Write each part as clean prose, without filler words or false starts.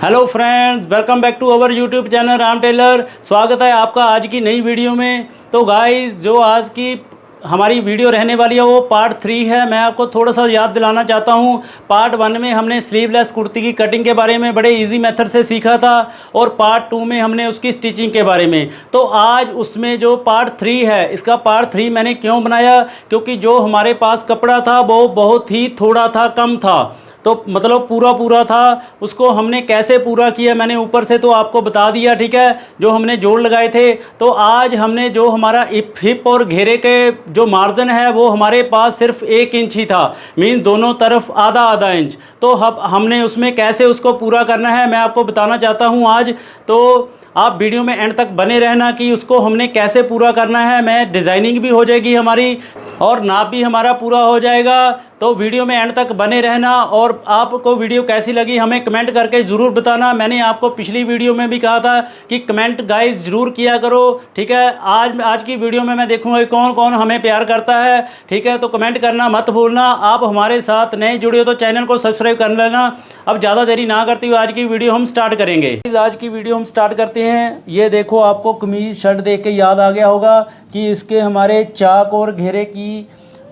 Hello friends, welcome back to our YouTube channel Ram Tailor. स्वागत है आपका आज की नई वीडियो में। तो गाइस, जो आज की हमारी वीडियो रहने वाली है वो पार्ट 3 है। मैं आपको थोड़ा सा याद दिलाना चाहता हूँ। पार्ट 1 में हमने स्लीवलेस कुर्ती की कटिंग के बारे में बड़े इजी मेथड से सीखा था और पार्ट 2 में हमने उसकी स्टिचिंग के बारे में। तो आज उसमें जो पार्ट 3 है, इसका पार्ट 3 मैंने क्यों बनाया, क्योंकि जो हमारे पास कपड़ा था वो बहुत ही थोड़ा था, कम था। तो मतलब पूरा था, उसको हमने कैसे पूरा किया मैंने ऊपर से तो आपको बता दिया, ठीक है, जो हमने जोड़ लगाए थे। तो आज हमने जो हमारा हिप और घेरे के जो मार्जिन है वो हमारे पास सिर्फ 1 इंच ही था, मीन दोनों तरफ आधा आधा इंच। तो अब हमने उसमें कैसे उसको पूरा करना है मैं आपको बताना चाहता हूँ आज। तो आप वीडियो में एंड तक बने रहना कि उसको हमने कैसे पूरा करना है। मैं डिज़ाइनिंग भी हो जाएगी हमारी और नाप भी हमारा पूरा हो जाएगा। तो वीडियो में एंड तक बने रहना। और आपको वीडियो कैसी लगी हमें कमेंट करके ज़रूर बताना। मैंने आपको पिछली वीडियो में भी कहा था कि कमेंट गाइस ज़रूर किया करो, ठीक है। आज की वीडियो में मैं देखूंगा कौन कौन हमें प्यार करता है, ठीक है। तो कमेंट करना मत भूलना। आप हमारे साथ नए जुड़े हो तो चैनल को सब्सक्राइब कर लेना। अब ज़्यादा देरी ना करते हुए आज की वीडियो हम स्टार्ट करेंगे। आज की वीडियो हम स्टार्ट करते हैं। ये देखो, आपको कमीज शर्ट देख के याद आ गया होगा कि इसके हमारे चाक और घेरे की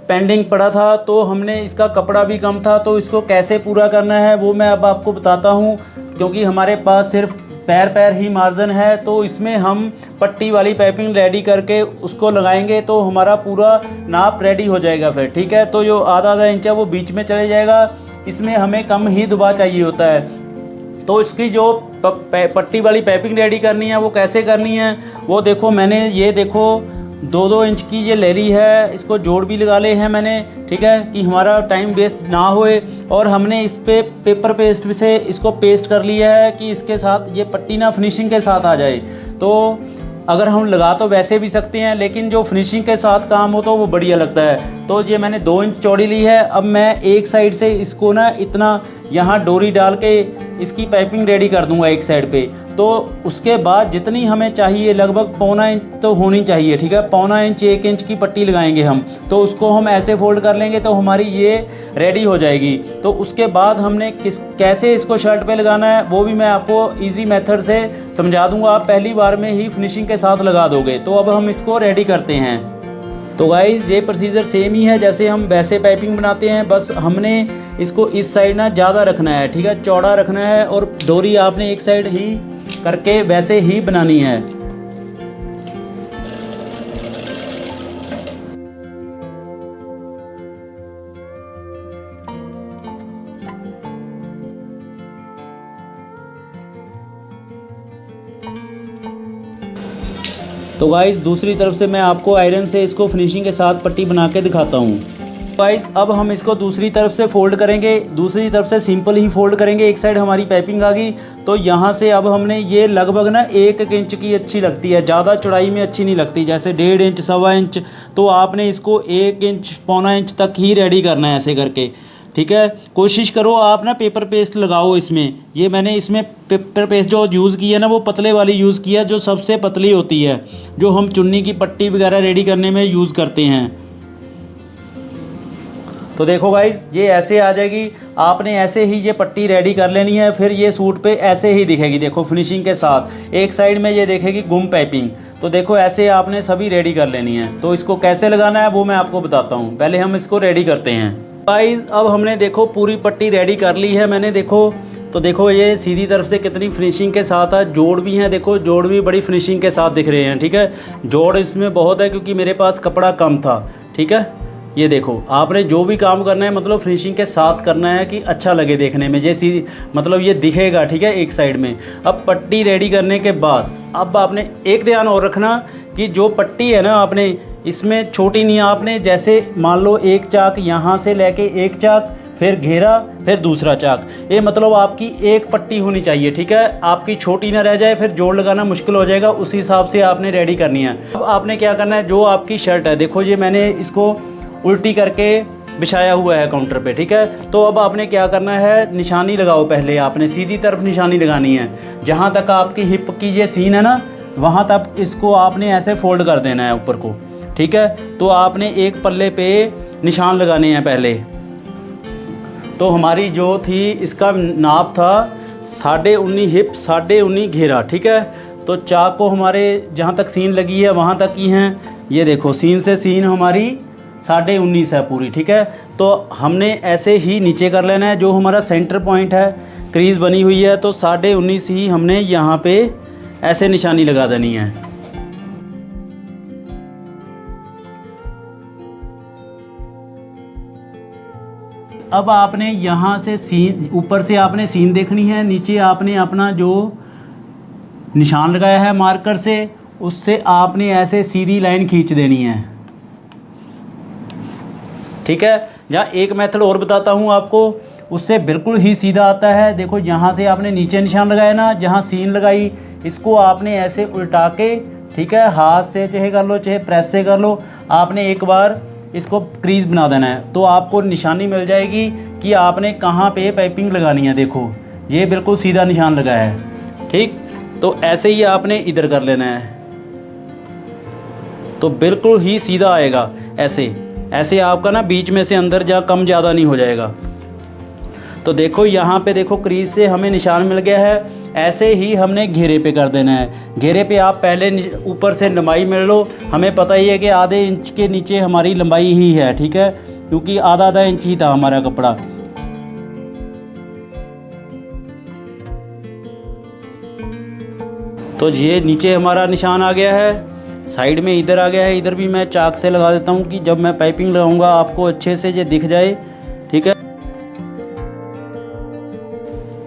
पेंडिंग पड़ा था, तो हमने इसका कपड़ा भी कम था। तो इसको कैसे पूरा करना है वो मैं अब आपको बताता हूँ। क्योंकि हमारे पास सिर्फ पैर ही मार्जिन है, तो इसमें हम पट्टी वाली पाइपिंग रेडी करके उसको लगाएंगे तो हमारा पूरा नाप रेडी हो जाएगा फिर, ठीक है। तो जो आधा आधा इंच है वो बीच में चले जाएगा। इसमें हमें कम ही दुबा चाहिए होता है। तो इसकी जो पट्टी वाली पाइपिंग रेडी करनी है वो कैसे करनी है वो देखो, मैंने ये देखो 2-2 इंच की ये ले ली है। इसको जोड़ भी लगा ले हैं मैंने, ठीक है, कि हमारा टाइम वेस्ट ना होए। और हमने इस पे पेपर पेस्ट से इसको पेस्ट कर लिया है कि इसके साथ ये पट्टी ना फिनिशिंग के साथ आ जाए। तो अगर हम लगा तो वैसे भी सकते हैं, लेकिन जो फिनिशिंग के साथ काम हो तो वो बढ़िया लगता है। तो ये मैंने 2 इंच चौड़ी ली है। अब मैं एक साइड से इसको ना इतना यहाँ डोरी डाल के इसकी पाइपिंग रेडी कर दूंगा एक साइड पे। तो उसके बाद जितनी हमें चाहिए लगभग 1.25 इंच तो होनी चाहिए, ठीक है। 1.25 इंच 1 इंच की पट्टी लगाएंगे हम। तो उसको हम ऐसे फोल्ड कर लेंगे तो हमारी ये रेडी हो जाएगी। तो उसके बाद हमने कैसे इसको शर्ट पे लगाना है वो भी मैं आपको ईजी मेथड से समझा दूंगा। आप पहली बार में ही फिनिशिंग के साथ लगा दोगे। तो अब हम इसको रेडी करते हैं। तो गाइज़, ये प्रोसीजर सेम ही है जैसे हम वैसे पाइपिंग बनाते हैं, बस हमने इसको इस साइड ना ज़्यादा रखना है, ठीक है, चौड़ा रखना है। और डोरी आपने एक साइड ही करके वैसे ही बनानी है। तो गाइज़, दूसरी तरफ से मैं आपको आयरन से इसको फिनिशिंग के साथ पट्टी बना के दिखाता हूँ। गाइज़, अब हम इसको दूसरी तरफ से फ़ोल्ड करेंगे। दूसरी तरफ से सिंपल ही फ़ोल्ड करेंगे। एक साइड हमारी पाइपिंग आ गई। तो यहाँ से अब हमने ये लगभग ना 1 इंच की अच्छी लगती है, ज़्यादा चौड़ाई में अच्छी नहीं लगती, जैसे 1.5 इंच 1.25 इंच। तो आपने इसको 1 इंच 1.25 इंच तक ही रेडी करना है ऐसे करके, ठीक है। कोशिश करो आप ना पेपर पेस्ट लगाओ इसमें। ये मैंने इसमें पेपर पेस्ट जो यूज़ की है ना वो पतले वाली यूज़ की है, जो सबसे पतली होती है, जो हम चुन्नी की पट्टी वगैरह रेडी करने में यूज़ करते हैं। तो देखो गाइज, ये ऐसे आ जाएगी। आपने ऐसे ही ये पट्टी रेडी कर लेनी है। फिर ये सूट पे ऐसे ही दिखेगी, देखो फिनिशिंग के साथ। एक साइड में ये देखेगी गुम पाइपिंग। तो देखो ऐसे आपने सभी रेडी कर लेनी है। तो इसको कैसे लगाना है वो मैं आपको बताता हूँ। पहले हम इसको रेडी करते हैं। गाइज, अब हमने देखो पूरी पट्टी रेडी कर ली है मैंने, देखो। तो देखो ये सीधी तरफ से कितनी फिनिशिंग के साथ है। जोड़ भी हैं, देखो जोड़ भी बड़ी फिनिशिंग के साथ दिख रहे हैं, ठीक है। जोड़ इसमें बहुत है क्योंकि मेरे पास कपड़ा कम था, ठीक है। ये देखो, आपने जो भी काम करना है मतलब फिनिशिंग के साथ करना है कि अच्छा लगे देखने में, जैसी मतलब ये दिखेगा, ठीक है, एक साइड में। अब पट्टी रेडी करने के बाद अब आपने एक ध्यान और रखना कि जो पट्टी है ना आपने इसमें छोटी नहीं, आपने जैसे मान लो एक चाक यहाँ से लेके एक चाक, फिर घेरा, फिर दूसरा चाक, ये मतलब आपकी एक पट्टी होनी चाहिए, ठीक है। आपकी छोटी ना रह जाए, फिर जोड़ लगाना मुश्किल हो जाएगा। उस हिसाब से आपने रेडी करनी है। अब आपने क्या करना है, जो आपकी शर्ट है, देखो ये मैंने इसको उल्टी करके बिछाया हुआ है काउंटर पे, ठीक है। तो अब आपने क्या करना है, निशानी लगाओ। पहले आपने सीधी तरफ निशानी लगानी है। जहाँ तक आपकी हिप की ये सीन है ना वहाँ तक इसको आपने ऐसे फोल्ड कर देना है ऊपर को, ठीक है। तो आपने एक पल्ले पे निशान लगाने हैं पहले। तो हमारी जो थी इसका नाप था 19.5 हिप, 19.5 घेरा, ठीक है। तो चाक को हमारे जहाँ तक सीन लगी है वहाँ तक ही हैं। ये देखो सीन से सीन हमारी 19.5 है पूरी, ठीक है। तो हमने ऐसे ही नीचे कर लेना है। जो हमारा सेंटर पॉइंट है, क्रीज़ बनी हुई है, तो 19.5 ही हमने यहाँ पे ऐसे निशानी लगा देनी है। अब आपने यहाँ से सीन, ऊपर से आपने सीन देखनी है, नीचे आपने अपना जो निशान लगाया है मार्कर से, उससे आपने ऐसे सीधी लाइन खींच देनी है, ठीक है। यहाँ एक मेथड और बताता हूँ आपको, उससे बिल्कुल ही सीधा आता है। देखो यहाँ से आपने नीचे निशान लगाया ना, जहाँ सीन लगाई, इसको आपने ऐसे उल्टा के, ठीक है, हाथ से चाहे कर लो चाहे प्रेस से कर लो, आपने एक बार इसको क्रीज बना देना है। तो आपको निशानी मिल जाएगी कि आपने कहाँ पे पाइपिंग लगानी है। देखो ये बिल्कुल सीधा निशान लगा है, ठीक। तो ऐसे ही आपने इधर कर लेना है, तो बिल्कुल ही सीधा आएगा। ऐसे ऐसे आपका ना बीच में से अंदर जा कम ज़्यादा नहीं हो जाएगा। तो देखो यहाँ पे देखो क्रीज से हमें निशान मिल गया है। ऐसे ही हमने घेरे पे कर देना है। घेरे पे आप पहले ऊपर से लंबाई मिल लो। हमें पता ही है कि आधे इंच के नीचे हमारी लंबाई ही है, ठीक है, क्योंकि आधा इंच ही था हमारा कपड़ा। तो ये नीचे हमारा निशान आ गया है, साइड में इधर आ गया है। इधर भी मैं चाक से लगा देता हूँ कि जब मैं पाइपिंग लगाऊंगा आपको अच्छे से ये दिख जाए, ठीक है।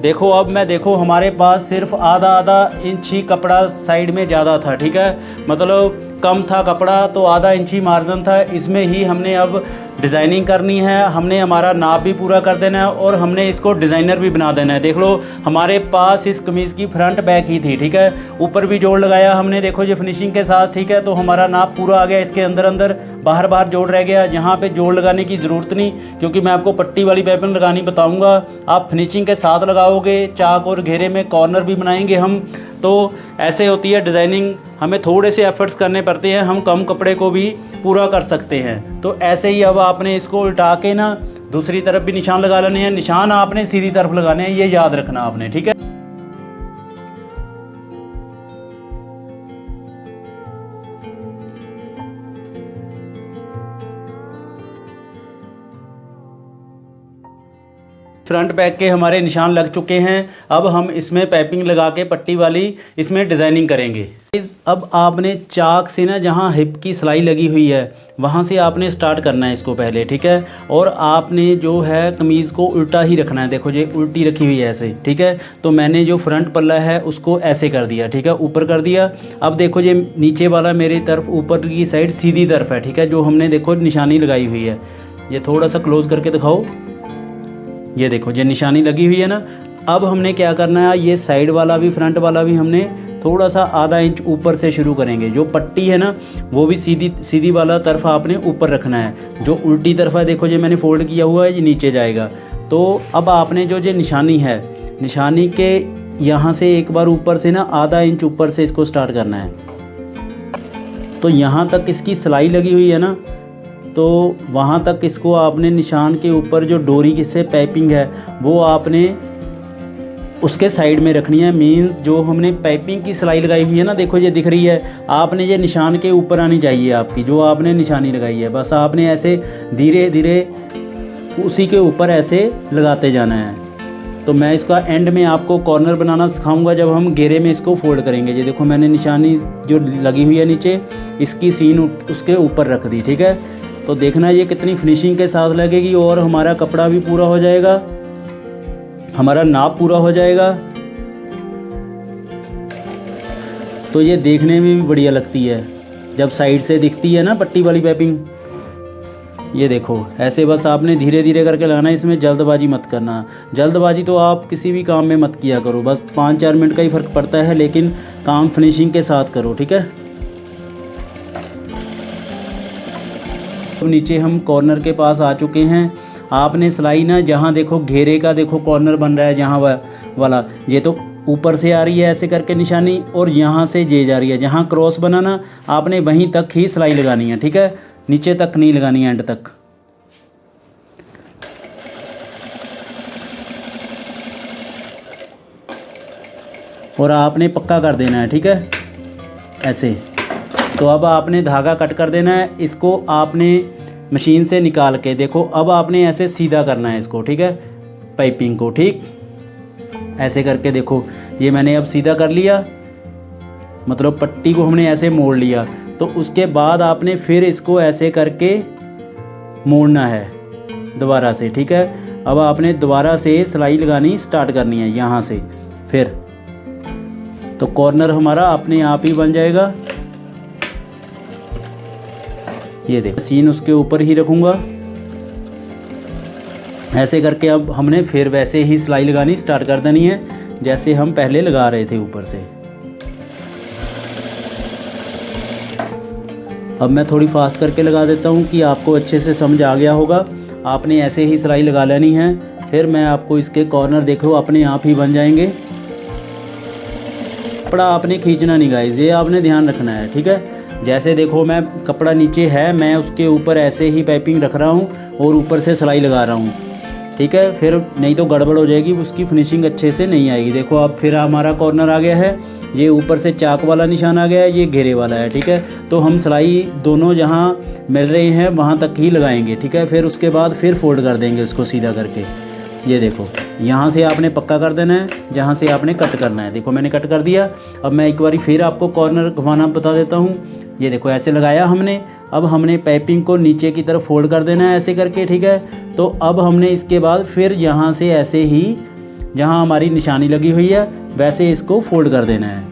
देखो अब मैं देखो हमारे पास सिर्फ आधा इंच ही कपड़ा साइड में ज़्यादा था, ठीक है, मतलब कम था कपड़ा, तो आधा इंच ही मार्जिन था। इसमें ही हमने अब डिज़ाइनिंग करनी है। हमने हमारा नाप भी पूरा कर देना है और हमने इसको डिज़ाइनर भी बना देना है। देख लो हमारे पास इस कमीज़ की फ्रंट बैक ही थी, ठीक है, ऊपर भी जोड़ लगाया हमने, देखो ये फिनिशिंग के साथ, ठीक है। तो हमारा नाप पूरा आ गया। इसके अंदर अंदर बाहर जोड़ रह गया। यहाँ पे जोड़ लगाने की ज़रूरत नहीं, क्योंकि मैं आपको पट्टी वाली पाइपिंग लगानी बताऊँगा। आप फिनिशिंग के साथ लगाओगे। चाक और घेरे में कॉर्नर भी बनाएंगे हम। तो ऐसे होती है डिज़ाइनिंग। हमें थोड़े से एफर्ट्स करने पड़ते हैं, हम कम कपड़े को भी पूरा कर सकते हैं। तो ऐसे ही अब आपने इसको उल्टा के ना दूसरी तरफ भी निशान लगा लेने हैं। निशान आपने सीधी तरफ लगाने हैं, ये याद रखना आपने, ठीक है। फ्रंट बैक के हमारे निशान लग चुके हैं। अब हम इसमें पाइपिंग लगा के पट्टी वाली इसमें डिज़ाइनिंग करेंगे। अब आपने चाक से ना जहाँ हिप की सिलाई लगी हुई है वहाँ से आपने स्टार्ट करना है इसको पहले, ठीक है। और आपने जो है कमीज़ को उल्टा ही रखना है। देखो ये उल्टी रखी हुई है ऐसे, ठीक है। तो मैंने जो फ्रंट पल्ला है उसको ऐसे कर दिया, ठीक है, ऊपर कर दिया। अब देखो ये नीचे वाला मेरी तरफ ऊपर की साइड सीधी तरफ है, ठीक है, जो हमने देखो निशानी लगाई हुई है। ये थोड़ा सा क्लोज करके दिखाओ, ये देखो ये निशानी लगी हुई है ना। अब हमने क्या करना है, ये साइड वाला भी फ्रंट वाला भी हमने थोड़ा सा आधा इंच ऊपर से शुरू करेंगे। जो पट्टी है ना वो भी सीधी वाला तरफ आपने ऊपर रखना है। जो उल्टी तरफ है देखो ये मैंने फोल्ड किया हुआ है, ये नीचे जाएगा। तो अब आपने जो ये निशानी है, निशानी के यहाँ से एक बार ऊपर से ना आधा इंच ऊपर से इसको स्टार्ट करना है। तो यहाँ तक इसकी सिलाई लगी हुई है ना, तो वहाँ तक इसको आपने निशान के ऊपर जो डोरी से पाइपिंग है वो आपने उसके साइड में रखनी है। मीन जो हमने पाइपिंग की सिलाई लगाई हुई है ना, देखो ये दिख रही है, आपने ये निशान के ऊपर आनी चाहिए आपकी, जो आपने निशानी लगाई है। बस आपने ऐसे धीरे धीरे उसी के ऊपर ऐसे लगाते जाना है। तो मैं इसका एंड में आपको कॉर्नर बनाना सिखाऊंगा जब हम घेरे में इसको फोल्ड करेंगे। ये देखो मैंने निशानी जो लगी हुई है नीचे, इसकी सीन उसके ऊपर रख दी, ठीक है। तो देखना ये कितनी फिनिशिंग के साथ लगेगी और हमारा कपड़ा भी पूरा हो जाएगा, हमारा नाप पूरा हो जाएगा। तो ये देखने में भी बढ़िया लगती है जब साइड से दिखती है ना पट्टी वाली पाइपिंग। ये देखो ऐसे बस आपने धीरे धीरे करके लगाना है, इसमें जल्दबाजी मत करना। जल्दबाजी तो आप किसी भी काम में मत किया करो, बस 5-4 मिनट का ही फ़र्क पड़ता है, लेकिन काम फिनिशिंग के साथ करो, ठीक है। अब नीचे हम कॉर्नर के पास आ चुके हैं। आपने सिलाई ना जहाँ देखो घेरे का देखो कॉर्नर बन रहा है जहाँ वाला, ये तो ऊपर से आ रही है ऐसे करके निशानी, और यहाँ से ये जा रही है। जहाँ क्रॉस बना ना आपने वहीं तक ही सिलाई लगानी है, ठीक है, नीचे तक नहीं लगानी है, एंड तक। और आपने पक्का कर देना है, ठीक है, ऐसे। तो अब आपने धागा कट कर देना है, इसको आपने मशीन से निकाल के देखो, अब आपने ऐसे सीधा करना है इसको, ठीक है, पाइपिंग को, ठीक ऐसे करके देखो। ये मैंने अब सीधा कर लिया, मतलब पट्टी को हमने ऐसे मोड़ लिया। तो उसके बाद आपने फिर इसको ऐसे करके मोड़ना है दोबारा से, ठीक है। अब आपने दोबारा से सिलाई लगानी स्टार्ट करनी है यहाँ से, फिर तो कॉर्नर हमारा अपने आप ही बन जाएगा। ये देखो, सीन उसके ऊपर ही रखूँगा ऐसे करके। अब हमने फिर वैसे ही सिलाई लगानी स्टार्ट कर देनी है जैसे हम पहले लगा रहे थे ऊपर से। अब मैं थोड़ी फास्ट करके लगा देता हूँ कि आपको अच्छे से समझ आ गया होगा। आपने ऐसे ही सिलाई लगा लेनी है, फिर मैं आपको इसके कॉर्नर देखो अपने आप ही बन जाएंगे। कपड़ा आपने खींचना नहीं गाइस, ये आपने ध्यान रखना है, ठीक है। जैसे देखो मैं कपड़ा नीचे है, मैं उसके ऊपर ऐसे ही पाइपिंग रख रहा हूँ और ऊपर से सिलाई लगा रहा हूँ, ठीक है। फिर नहीं तो गड़बड़ हो जाएगी, उसकी फिनिशिंग अच्छे से नहीं आएगी। देखो अब फिर हमारा कॉर्नर आ गया है, ये ऊपर से चाक वाला निशान आ गया है, ये घेरे वाला है, ठीक है। तो हम सिलाई दोनों जहाँ मिल रहे हैं वहाँ तक ही लगाएंगे, ठीक है। फिर उसके बाद फिर फोल्ड कर देंगे उसको सीधा करके। ये देखो यहाँ से आपने पक्का कर देना है, जहाँ से आपने कट करना है। देखो मैंने कट कर दिया। अब मैं एक बार फिर आपको कॉर्नर घुमाना बता देता हूँ। ये देखो ऐसे लगाया हमने। अब हमने पाइपिंग को नीचे की तरफ फोल्ड कर देना है ऐसे करके, ठीक है। तो अब हमने इसके बाद फिर यहाँ से ऐसे ही जहाँ हमारी निशानी लगी हुई है वैसे इसको फोल्ड कर देना है।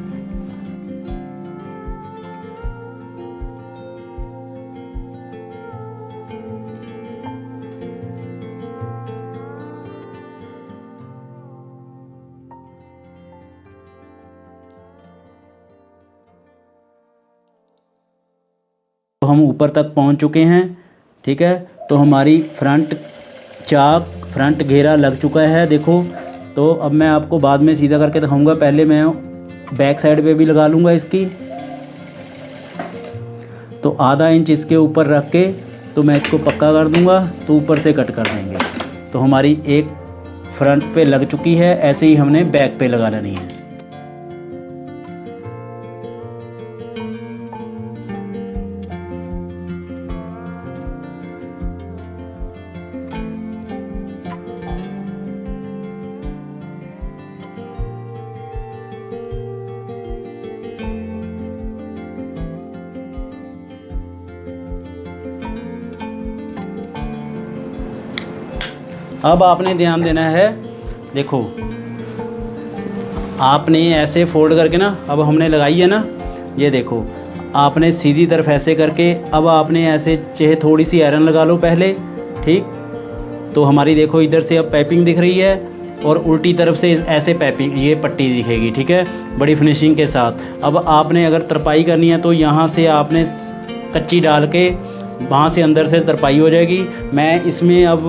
तो हम ऊपर तक पहुंच चुके हैं, ठीक है। तो हमारी फ्रंट घेरा लग चुका है, देखो। तो अब मैं आपको बाद में सीधा करके दिखाऊंगा, पहले मैं बैक साइड पे भी लगा लूँगा इसकी। तो आधा इंच इसके ऊपर रख के तो मैं इसको पक्का कर दूँगा, तो ऊपर से कट कर देंगे। तो हमारी एक फ्रंट पे लग चुकी है, ऐसे ही हमने बैक पे लगा लेनी है। अब आपने ध्यान देना है, देखो आपने ऐसे फोल्ड करके ना, अब हमने लगाई है ना, ये देखो आपने सीधी तरफ ऐसे करके, अब आपने ऐसे चाहे थोड़ी सी आयरन लगा लो पहले, ठीक। तो हमारी देखो इधर से अब पाइपिंग दिख रही है और उल्टी तरफ से ऐसे पाइपिंग, ये पट्टी दिखेगी, ठीक है, बड़ी फिनिशिंग के साथ। अब आपने अगर तरपाई करनी है तो यहाँ से आपने कच्ची डाल के वहाँ से अंदर से तरपाई हो जाएगी। मैं इसमें अब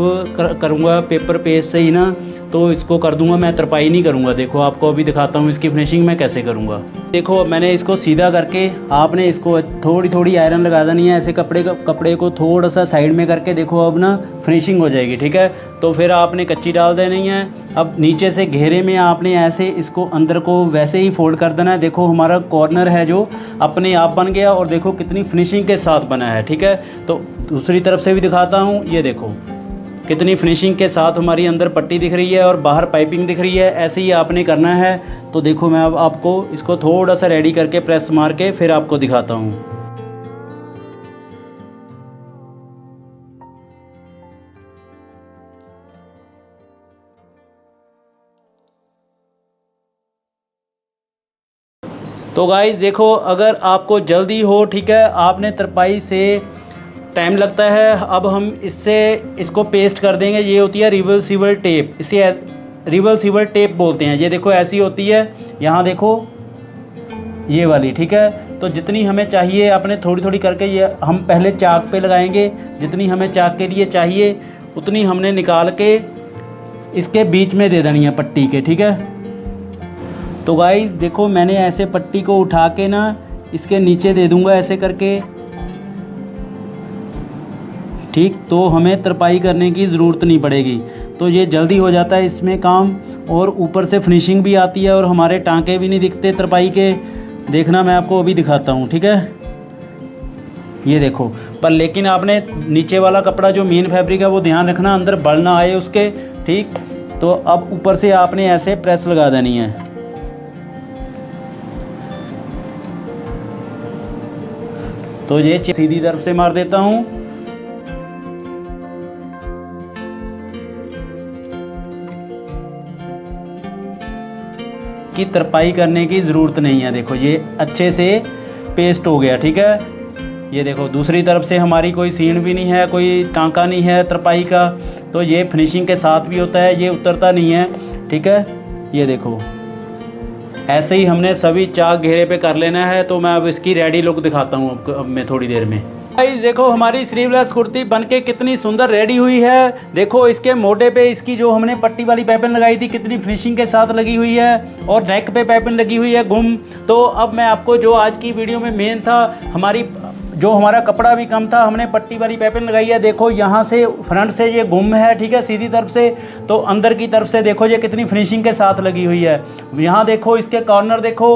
करूँगा पेपर पेस्ट से ही ना, तो इसको कर दूंगा, मैं तरपाई नहीं करूँगा। देखो आपको अभी दिखाता हूँ इसकी फिनिशिंग मैं कैसे करूँगा। देखो मैंने इसको सीधा करके, आपने इसको थोड़ी थोड़ी आयरन लगा देनी है ऐसे, कपड़े को थोड़ा सा साइड में करके, देखो अब ना फिनिशिंग हो जाएगी, ठीक है। तो फिर आपने कच्ची डाल देनी है। अब नीचे से घेरे में आपने ऐसे इसको अंदर को वैसे ही फोल्ड कर देना है। देखो हमारा कॉर्नर है जो अपने आप बन गया, और देखो कितनी फिनिशिंग के साथ बना है, ठीक है। तो दूसरी तरफ से भी दिखाता हूँ, ये देखो कितनी फिनिशिंग के साथ हमारी अंदर पट्टी दिख रही है और बाहर पाइपिंग दिख रही है। ऐसे ही आपने करना है। तो देखो मैं अब आपको इसको थोड़ा सा रेडी करके प्रेस मार के फिर आपको दिखाता हूँ। तो गाइस देखो, अगर आपको जल्दी हो, ठीक है, आपने तरपाई से टाइम लगता है, अब हम इसको पेस्ट कर देंगे। ये होती है रिवर्सिबल टेप, इसे रिवर्सिबल टेप बोलते हैं। ये देखो ऐसी होती है, यहाँ देखो ये वाली, ठीक है। तो जितनी हमें चाहिए आपने थोड़ी थोड़ी करके, ये हम पहले चाक पे लगाएंगे, जितनी हमें चाक के लिए चाहिए उतनी हमने निकाल के इसके बीच में दे देनी है पट्टी के, ठीक है। तो गाइस देखो मैंने ऐसे पट्टी को उठा के ना इसके नीचे दे दूंगा ऐसे करके, ठीक। तो हमें तरपाई करने की ज़रूरत नहीं पड़ेगी। तो ये जल्दी हो जाता है इसमें काम, और ऊपर से फिनिशिंग भी आती है और हमारे टांके भी नहीं दिखते तरपाई के। देखना मैं आपको अभी दिखाता हूँ, ठीक है। ये देखो, पर लेकिन आपने नीचे वाला कपड़ा जो मेन फैब्रिक है वो ध्यान रखना अंदर बल ना आए उसके, ठीक। तो अब ऊपर से आपने ऐसे प्रेस लगा देनी है। तो ये सीधी तरफ से मार देता हूँ। की तरपाई करने की ज़रूरत नहीं है। देखो ये अच्छे से पेस्ट हो गया, ठीक है। ये देखो दूसरी तरफ से हमारी कोई सीन भी नहीं है, कोई टांका नहीं है तरपाई का, तो ये फिनिशिंग के साथ भी होता है, ये उतरता नहीं है, ठीक है। ये देखो ऐसे ही हमने सभी चाक घेरे पे कर लेना है। तो मैं अब इसकी रेडी लुक दिखाता हूँ अब मैं थोड़ी देर में। गाइस देखो हमारी स्लीवलेस कुर्ती बनके कितनी सुंदर रेडी हुई है। देखो इसके मोटे पे इसकी जो हमने पट्टी वाली पाइपिंग लगाई थी कितनी फिनिशिंग के साथ लगी हुई है, और नेक पे पाइपिंग लगी हुई है गुम। तो अब मैं आपको जो आज की वीडियो में मेन था, हमारा कपड़ा भी कम था, हमने पट्टी वाली पाइपिंग लगाई है। देखो यहाँ से फ्रंट से ये गुम है, ठीक है, सीधी तरफ से। तो अंदर की तरफ से देखो ये कितनी फिनिशिंग के साथ लगी हुई है। यहाँ देखो इसके कॉर्नर देखो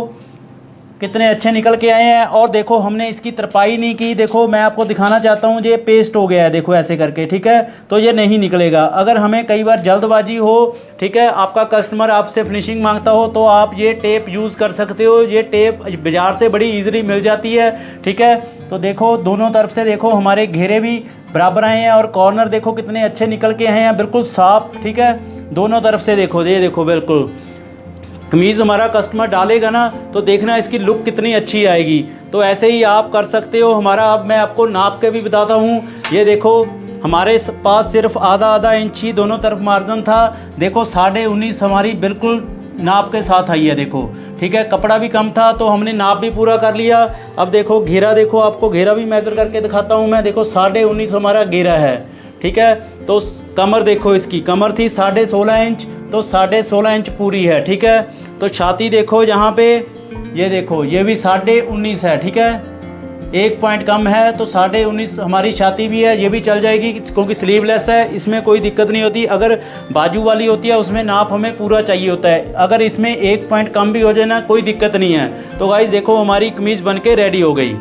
कितने अच्छे निकल के आए हैं। और देखो हमने इसकी तरपाई नहीं की। देखो मैं आपको दिखाना चाहता हूँ, ये पेस्ट हो गया है देखो ऐसे करके, ठीक है। तो ये नहीं निकलेगा। अगर हमें कई बार जल्दबाजी हो, ठीक है, आपका कस्टमर आपसे फिनिशिंग मांगता हो, तो आप ये टेप यूज़ कर सकते हो। ये टेप बाज़ार से बड़ी ईजिली मिल जाती है, ठीक है। तो देखो दोनों तरफ से देखो हमारे घेरे भी बराबर आए हैं, और कॉर्नर देखो कितने अच्छे निकल के आए हैं, बिल्कुल साफ, ठीक है। दोनों तरफ से देखो, ये देखो बिल्कुल कमीज़ हमारा कस्टमर डालेगा ना तो देखना इसकी लुक कितनी अच्छी आएगी। तो ऐसे ही आप कर सकते हो हमारा। अब मैं आपको नाप के भी बताता हूँ। ये देखो हमारे पास सिर्फ आधा इंच ही दोनों तरफ मार्जिन था। देखो 19.5 हमारी बिल्कुल नाप के साथ आई है, देखो, ठीक है। कपड़ा भी कम था तो हमने नाप भी पूरा कर लिया। अब देखो घेरा, देखो आपको घेरा भी मेज़र करके दिखाता हूँ मैं। देखो 19.5 हमारा घेरा है, ठीक है। तो कमर देखो, इसकी कमर थी 16.5 इंच, तो 16.5 इंच पूरी है, ठीक है। तो छाती देखो यहाँ पे, ये देखो ये भी 19.5 है, ठीक है। 1 पॉइंट कम है तो 19.5 हमारी छाती भी है, ये भी चल जाएगी क्योंकि स्लीवलेस है, इसमें कोई दिक्कत नहीं होती। अगर बाजू वाली होती है उसमें नाप हमें पूरा चाहिए होता है। अगर इसमें 1 पॉइंट कम भी हो जाए ना कोई दिक्कत नहीं है। तो गाइस देखो हमारी कमीज़ बन के रेडी हो गई।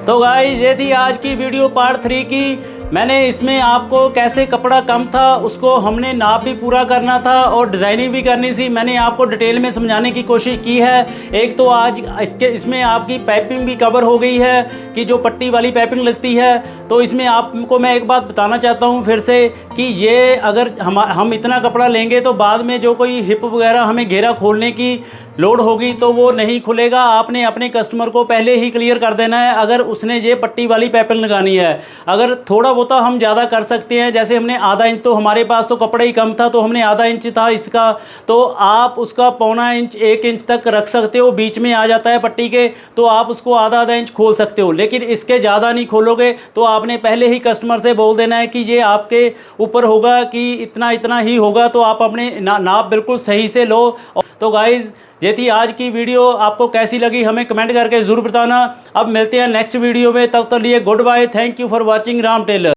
तो गाइस ये थी आज की वीडियो पार्ट 3 की। मैंने इसमें आपको कैसे कपड़ा कम था उसको हमने नाप भी पूरा करना था और डिज़ाइनिंग भी करनी थी, मैंने आपको डिटेल में समझाने की कोशिश की है। एक तो आज इसमें आपकी पाइपिंग भी कवर हो गई है कि जो पट्टी वाली पाइपिंग लगती है। तो इसमें आपको मैं एक बात बताना चाहता हूँ फिर से कि ये अगर हम इतना कपड़ा लेंगे तो बाद में जो कोई हिप वगैरह हमें घेरा खोलने की लोड होगी तो वो नहीं खुलेगा। आपने अपने कस्टमर को पहले ही क्लियर कर देना है अगर उसने ये पट्टी वाली पाइपिंग लगानी है। अगर थोड़ा बहुत हम ज़्यादा कर सकते हैं, जैसे हमने आधा इंच, तो हमारे पास तो कपड़ा ही कम था तो हमने आधा इंच था इसका, तो आप उसका 0.25 इंच 1 इंच तक रख सकते हो। बीच में आ जाता है पट्टी के तो आप उसको आधा इंच खोल सकते हो, लेकिन इसके ज़्यादा नहीं खोलोगे। तो आपने पहले ही कस्टमर से बोल देना है कि ये आपके ऊपर होगा कि इतना इतना ही होगा, तो आप अपने नाप बिल्कुल सही से लो। तो गाइज़ ये थी आज की वीडियो, आपको कैसी लगी हमें कमेंट करके ज़रूर बताना। अब मिलते हैं नेक्स्ट वीडियो में, तब तक लिए good bye, thank you for watching Ram Taylor.